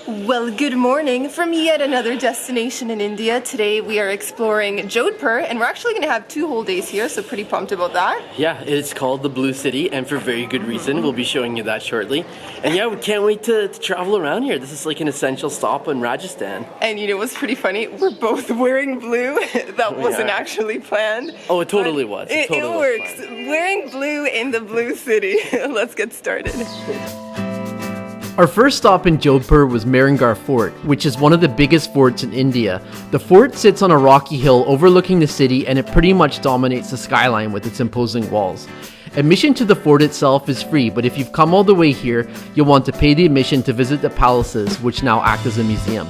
Well, good morning from yet another destination in India. Today we are exploring Jodhpur, and we're actually going to have 2 whole days here, so pretty pumped about that. Yeah, it's called the Blue City, and for very good reason. We'll be showing you that shortly. And yeah, we can't wait to travel around here. This is like an essential stop in Rajasthan. And you know what's pretty funny? We're both wearing blue. That wasn't actually planned. Oh, it totally was. It works. Wearing blue in the Blue City. Let's get started. Our first stop in Jodhpur was Mehrangarh Fort, which is one of the biggest forts in India. The fort sits on a rocky hill overlooking the city, and it pretty much dominates the skyline with its imposing walls. Admission to the fort itself is free, but if you've come all the way here, you'll want to pay the admission to visit the palaces, which now act as a museum.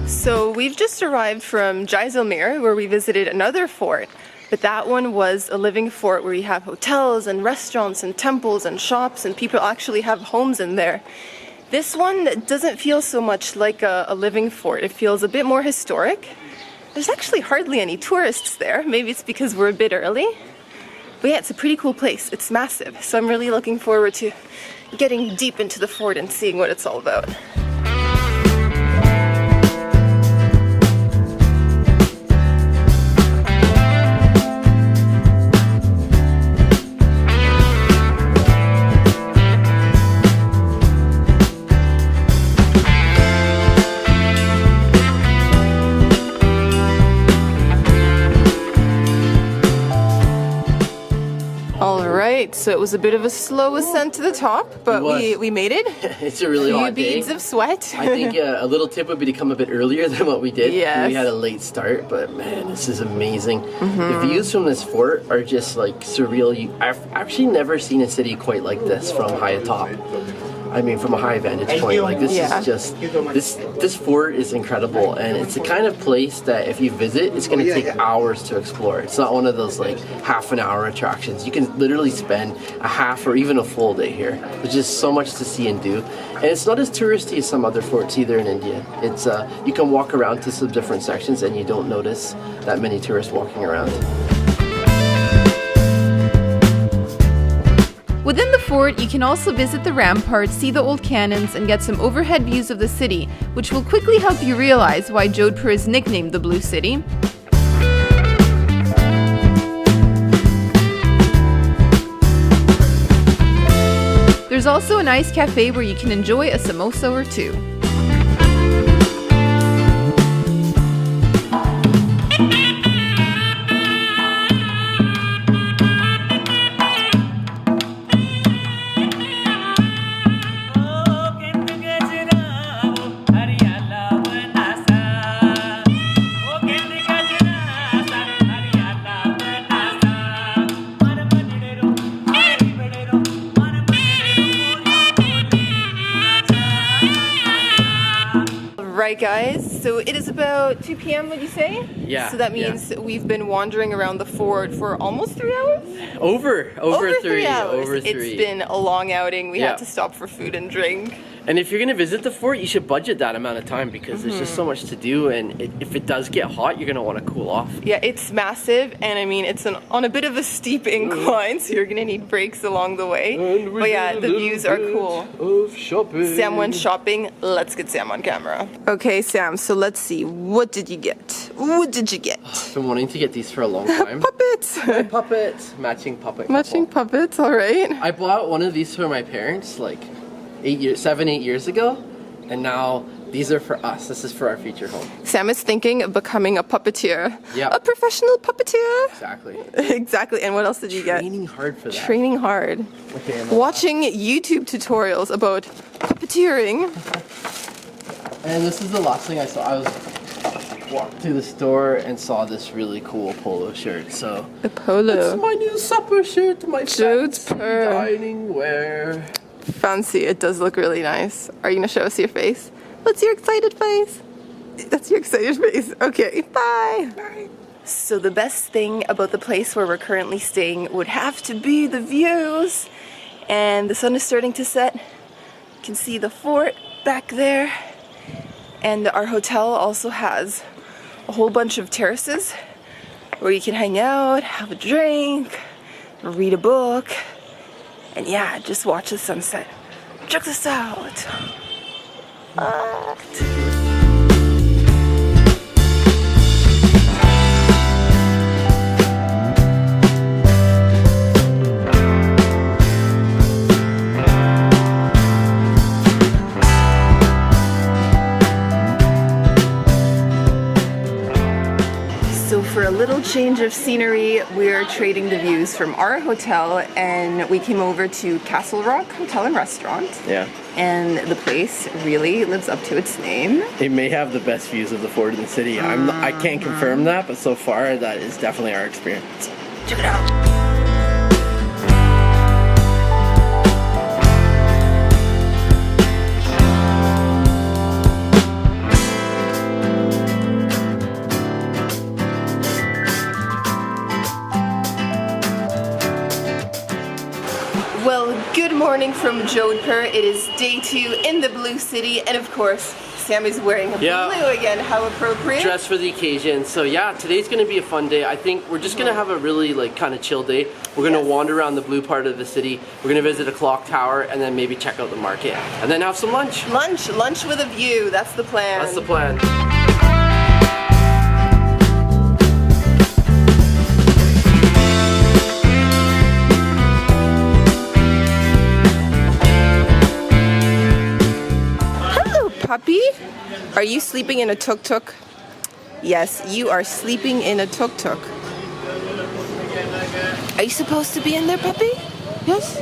So we've just arrived from Jaisalmer, where we visited another fort. But that one was a living fort where you have hotels and restaurants and temples and shops, and people actually have homes in there. This one doesn't feel so much like a living fort. It feels a bit more historic. There's actually hardly any tourists there. Maybe it's because we're a bit early. But yeah, it's a pretty cool place. It's massive. So I'm really looking forward to getting deep into the fort and seeing what it's all about. So it was a bit of a slow ascent to the top, but we made it. It's a really hot day. Beads of sweat. I think a little tip would be to come a bit earlier than what we did. Yes. We had a late start, but man, this is amazing. The views from this fort are just like surreal. I've actually never seen a city quite like this from high atop. I mean, from a high vantage point, like this is just, this fort is incredible, and it's the kind of place that if you visit, it's going to take hours to explore. It's not one of those like half an hour attractions. You can literally spend a half or even a full day here. There's just so much to see and do, and it's not as touristy as some other forts either in India. It's you can walk around to some different sections and you don't notice that many tourists walking around. Within the fort, you can also visit the ramparts, see the old cannons, and get some overhead views of the city, which will quickly help you realize why Jodhpur is nicknamed the Blue City. There's also a nice cafe where you can enjoy a samosa or two. Right, guys, so it is about 2 p.m. would you say? Yeah. So that means we've been wandering around the fort for almost 3 hours? Over 3 hours. Over 3. It's been a long outing. We had to stop for food and drink. And if you're going to visit the fort, you should budget that amount of time because there's just so much to do, and if it does get hot, you're going to want to cool off. Yeah, it's massive, and I mean, it's on a bit of a steep incline, so you're going to need breaks along the way. But yeah, the views are cool. Of shopping. Sam went shopping. Let's get Sam on camera. Okay, Sam, so let's see. What did you get? What did you get? I've been wanting to get these for a long time. Puppets! Puppets! Matching puppet. Matching puppets, alright. I bought one of these for my parents like 7, 8 years ago, and now these are for us. This is for our future home. Sam is thinking of becoming a puppeteer. Yeah. A professional puppeteer. Exactly. Exactly. And what else did you get? Training hard for that. Training hard. Okay, watching YouTube tutorials about puppeteering. And this is the last thing I saw. I walked to the store and saw this really cool polo shirt. So a polo. It's my new supper shirt, my fancy Jodhpur dining wear. Fancy. It does look really nice. Are you gonna show us your face? What's your excited face? That's your excited face. Okay, bye. Bye. So the best thing about the place where we're currently staying would have to be the views. And the sun is starting to set. You can see the fort back there. And our hotel also has a whole bunch of terraces where you can hang out, have a drink, read a book, and yeah, just watch the sunset. Check this out. fucked. So for a little change of scenery, we're trading the views from our hotel, and we came over to Castle Rock Hotel and Restaurant. Yeah. And the place really lives up to its name. It may have the best views of the fort in the city. I can't confirm that, but so far that is definitely our experience. Check it out. Well, good morning from Jodhpur. It is day 2 in the Blue City, and of course, Sammy's wearing blue again. How appropriate. Dressed for the occasion. So yeah, today's gonna be a fun day. I think we're just gonna have a really kind of chill day. We're gonna wander around the blue part of the city. We're gonna visit a clock tower and then maybe check out the market. And then have some lunch. Lunch with a view. That's the plan. That's the plan. Puppy, are you sleeping in a tuk-tuk? Yes, you are sleeping in a tuk-tuk. Are you supposed to be in there, puppy? Yes?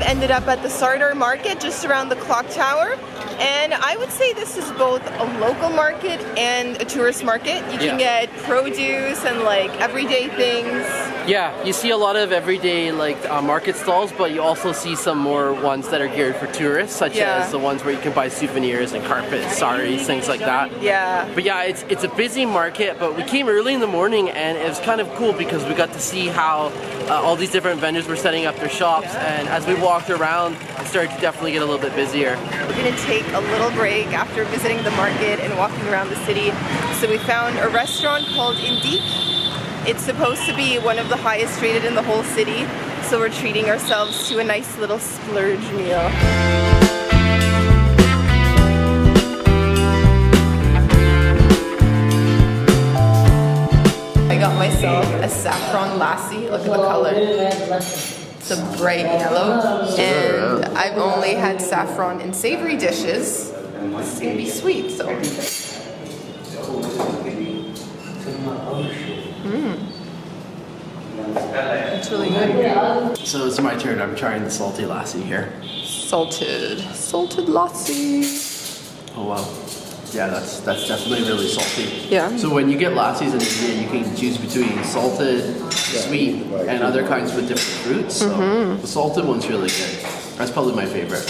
Ended up at the Sardar Market just around the clock tower, and I would say this is both a local market and a tourist market. You can get produce and everyday things. Yeah, you see a lot of everyday market stalls, but you also see some more ones that are geared for tourists, such as the ones where you can buy souvenirs and carpets, saris, things like that. Yeah. But yeah, it's a busy market, but we came early in the morning and it was kind of cool because we got to see how all these different vendors were setting up their shops, and as we walked around, it started to definitely get a little bit busier. We're gonna take a little break after visiting the market and walking around the city. So we found a restaurant called Indik. It's supposed to be one of the highest rated in the whole city, so we're treating ourselves to a nice little splurge meal. I got myself a saffron lassi. Look at the color. It's a bright yellow, and I've only had saffron in savory dishes. This is gonna be sweet, so. It's really good. So it's my turn. I'm trying the salty lassi here. Salted lassi. Oh wow. Yeah, that's definitely really salty. Yeah. So when you get lassis in India, you can choose between salted, sweet, and other kinds with different fruits. So the salted one's really good. That's probably my favorite.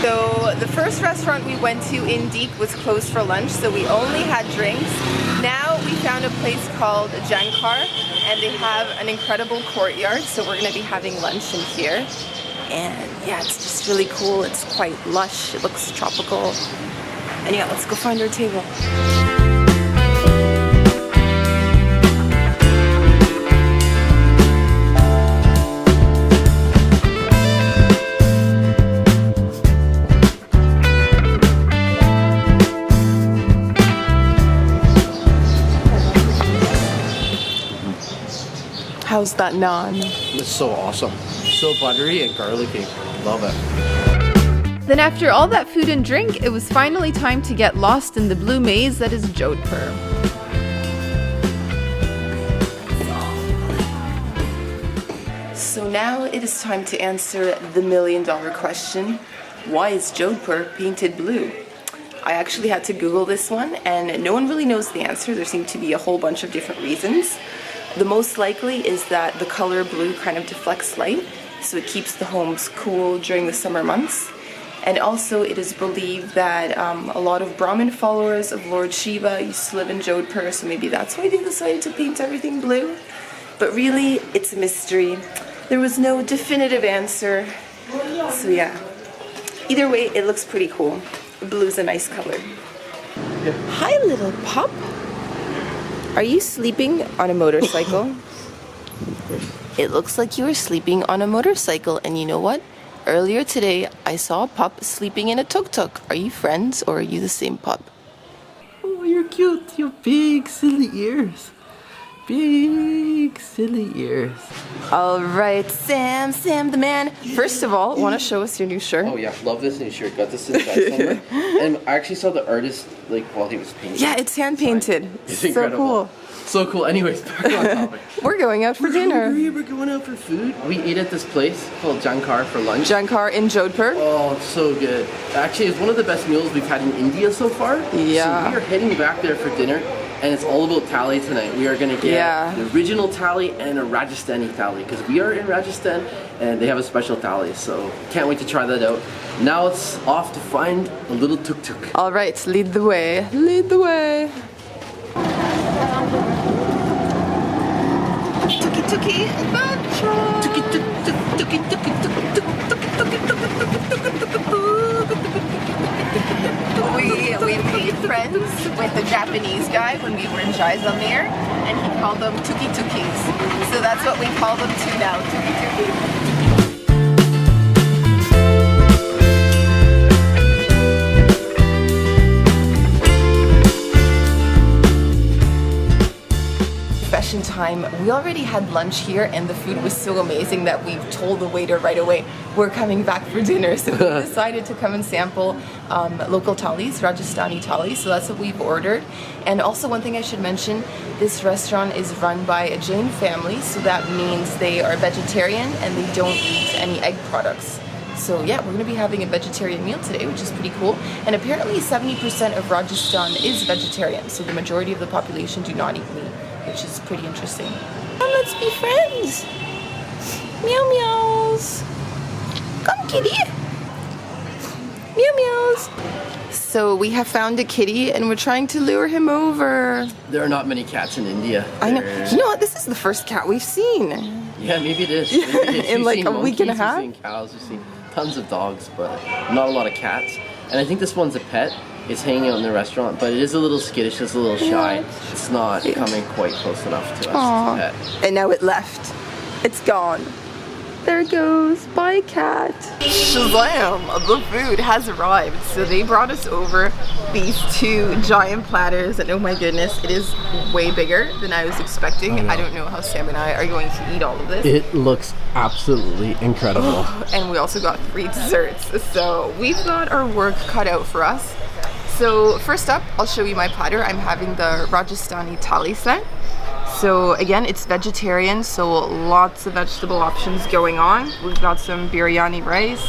So the first restaurant we went to in Deek was closed for lunch, so we only had drinks. Now we found a place called Jhankar, and they have an incredible courtyard, so we're gonna be having lunch in here. And yeah, it's just really cool. It's quite lush. It looks tropical. And yeah, let's go find our table. How's that naan? It's so awesome. So buttery and garlicky. Love it. Then after all that food and drink, it was finally time to get lost in the blue maze that is Jodhpur. So now it is time to answer the million-dollar question. Why is Jodhpur painted blue? I actually had to Google this one, and no one really knows the answer. There seem to be a whole bunch of different reasons. The most likely is that the color blue kind of deflects light, so it keeps the homes cool during the summer months. And also it is believed that a lot of Brahmin followers of Lord Shiva used to live in Jodhpur, so maybe that's why they decided to paint everything blue. But really, it's a mystery. There was no definitive answer. So yeah. Either way, it looks pretty cool. Blue's a nice color. Hi, little pup. Are you sleeping on a motorcycle? It looks like you were sleeping on a motorcycle, and you know what? Earlier today, I saw a pup sleeping in a tuk-tuk. Are you friends, or are you the same pup? Oh, you're cute. You have big, silly ears. Big, silly ears. All right, Sam the man. First of all, want to show us your new shirt? Oh yeah, love this new shirt. Got this inside somewhere. And I actually saw the artist like while he was painting. Yeah, it's hand painted. It's so incredible. cool. So cool. Anyways, back on topic. We're going out for dinner. Hungry, we're going out for food. We ate at this place called Jhankar for lunch. Jhankar in Jodhpur. Oh, so good. Actually, it's one of the best meals we've had in India so far. Yeah. So we are heading back there for dinner, and it's all about thali tonight. We are going to get the original thali and a Rajasthani thali, because we are in Rajasthan, and they have a special thali. So can't wait to try that out. Now it's off to find a little tuk-tuk. All right, lead the way. Lead the way. Tuki adventure. We made friends with the Japanese guy when we were in Jaisalmer, and he called them tuk-tukis. So that's what we call them too now, tuk-tukis. Time. We already had lunch here, and the food was so amazing that we told the waiter right away we're coming back for dinner. So we decided to come and sample local thalis, Rajasthani Thali. So that's what we've ordered. And also, one thing I should mention, this restaurant is run by a Jain family, so that means they are vegetarian and they don't eat any egg products. So yeah, we're going to be having a vegetarian meal today, which is pretty cool. And apparently 70% of Rajasthan is vegetarian, so the majority of the population do not eat meat, which is pretty interesting. Come, let's be friends. Meow meows. Come, kitty. Meow meows. So we have found a kitty, and we're trying to lure him over. There are not many cats in India. I know. You know what? This is the first cat we've seen. Yeah, maybe it is. Maybe it is. In We've like seen a week and a monkeys, half. We've seen cows. We've seen tons of dogs, but not a lot of cats. And I think this one's a pet. It's hanging out in the restaurant, but it is a little skittish. It's a little shy. It's not coming quite close enough to us as a pet. And now it left. It's gone. There it goes. Bye, cat. Shazam! The food has arrived. So they brought us over these two giant platters, and oh my goodness, it is way bigger than I was expecting. I don't know how Sam and I are going to eat all of this. It looks absolutely incredible. And we also got 3 desserts. So we've got our work cut out for us. So first up, I'll show you my platter. I'm having the Rajasthani Thali set. So again, it's vegetarian, so lots of vegetable options going on. We've got some biryani rice,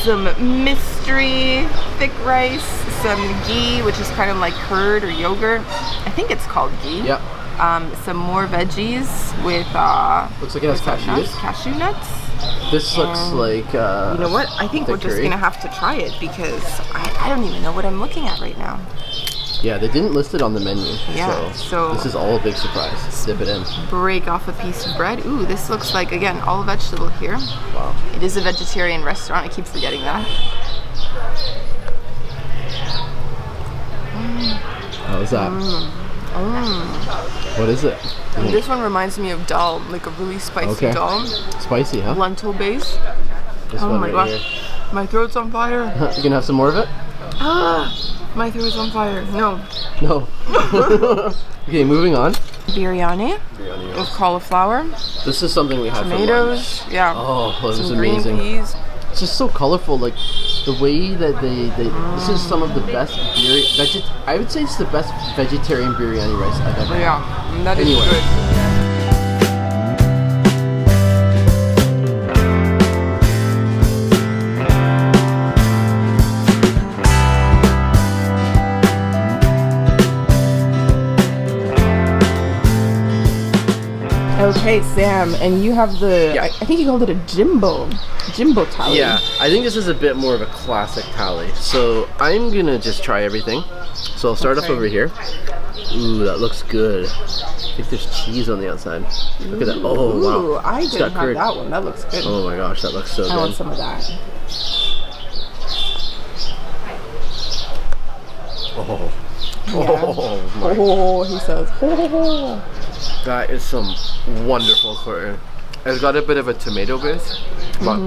some mystery thick rice, some ghee, which is kind of like curd or yogurt. I think it's called ghee. Yep. Some more veggies with looks like it has cashew nuts. This looks like you know what? I think we're just gonna have to try it because I don't even know what I'm looking at right now. Yeah, they didn't list it on the menu. Yeah, so this is all a big surprise. Dip it in. Break off a piece of bread. Ooh, this looks like, again, all vegetable here. Wow. It is a vegetarian restaurant. I keep forgetting that. How's that? What is it? This one reminds me of dal, like a really spicy dal. Spicy, huh? Lentil base. This oh one my right gosh, here. my throat's on fire. You gonna have some more of it? My throat's on fire. No. No. Okay, moving on. Biryani with cauliflower. This is something we had tomatoes. for lunch. Yeah. Oh, this is some green amazing. peas. It's just so colorful. Like the way that they this is some of the best I would say it's the best vegetarian biryani rice I've ever had. Yeah, that is Anyway. good. Okay, Sam, and you have the, Yeah. I think you called it a Jimbo Thali. Yeah, I think this is a bit more of a classic thali. So I'm gonna just try everything. So I'll start off Okay. over here. Ooh, that looks good. I think there's cheese on the outside. Look at that. Oh, wow. Ooh, I It's didn't got have curd. that one. That looks good. Oh my gosh, that looks so I want good. some of that. Oh. Yeah. Oh, my. Oh, he says. Oh. That is some wonderful curry. It's got a bit of a tomato base, but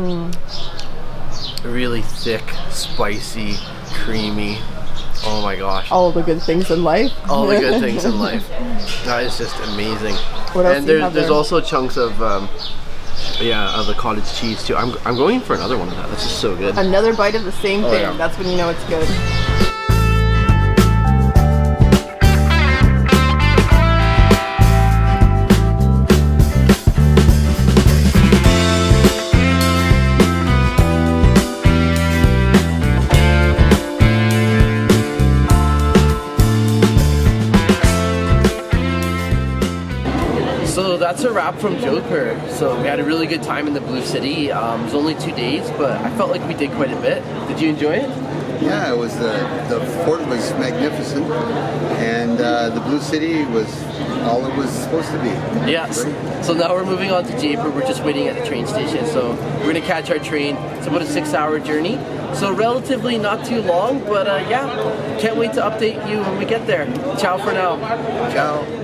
really thick, spicy, creamy. Oh my gosh. All the good things in life. All the good things in life. That is just amazing. What else And do you have there's there? also chunks of of the cottage cheese too. I'm going for another one of that. That's just so good. Another bite of the same thing. yeah. That's when you know it's good. So that's a wrap from Jodhpur. So we had a really good time in the Blue City. It was only 2 days, but I felt like we did quite a bit. Did you enjoy it? Yeah, it was the fort was magnificent, and the Blue City was all it was supposed to be. Yes. So now we're moving on to Jaipur. We're just waiting at the train station. So we're gonna catch our train. It's about a 6-hour journey. So relatively not too long, but yeah, can't wait to update you when we get there. Ciao for now. Ciao.